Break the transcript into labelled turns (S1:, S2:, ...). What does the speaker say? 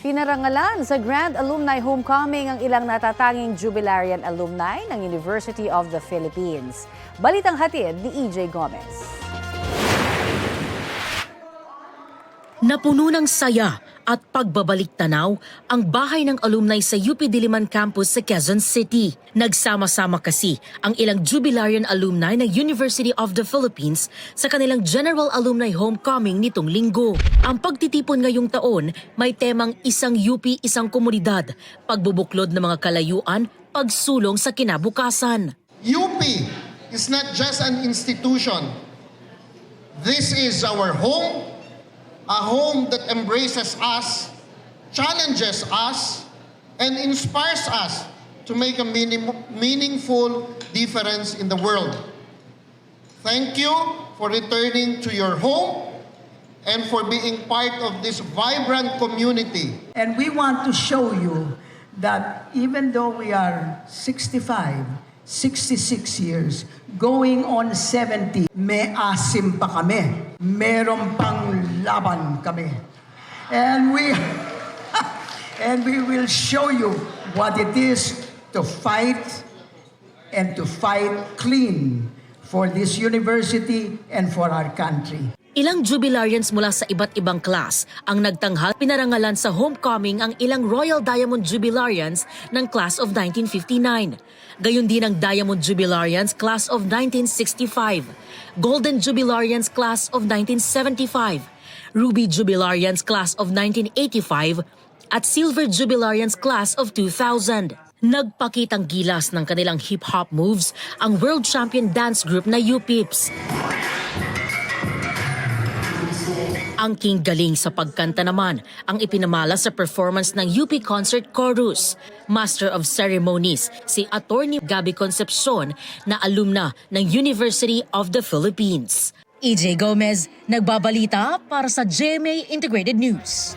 S1: Pinarangalan sa Grand Alumni Homecoming ang ilang natatanging jubilarian alumni ng University of the Philippines. Balitang hatid ni EJ Gomez.
S2: Napuno ng saya at pagbabalik tanaw ang bahay ng alumni sa UP Diliman Campus sa Quezon City. Nagsama-sama kasi ang ilang jubilarian alumni ng University of the Philippines sa kanilang General Alumni Homecoming nitong linggo. Ang pagtitipon ngayong taon may temang isang UP, isang komunidad, pagbubuklod ng mga kalayuan, pagsulong sa kinabukasan.
S3: UP is not just an institution. This is our home. A home that embraces us, challenges us, and inspires us to make a meaningful difference in the world. Thank you for returning to your home and for being part of this vibrant community.
S4: And we want to show you that even though we are 65, 66 years, going on 70, may asim pa kami. Meron pang laban kami. And we will show you what it is to fight and to fight clean for this university and for our country.
S2: Ilang jubilarians mula sa iba't ibang class ang nagtanghal. Pinarangalan sa homecoming ang ilang Royal Diamond Jubilarians ng Class of 1959. Gayon din ang Diamond Jubilarians Class of 1965, Golden Jubilarians Class of 1975, Ruby Jubilarians Class of 1985, at Silver Jubilarians Class of 2000. Nagpakitang gilas ng kanilang hip-hop moves ang world champion dance group na UPIPS. Ang king galing sa pagkanta naman ang ipinamala sa performance ng UP Concert Chorus. Master of Ceremonies si Attorney Gabby Concepcion na alumna ng University of the Philippines. EJ Gomez, nagbabalita para sa GMA Integrated News.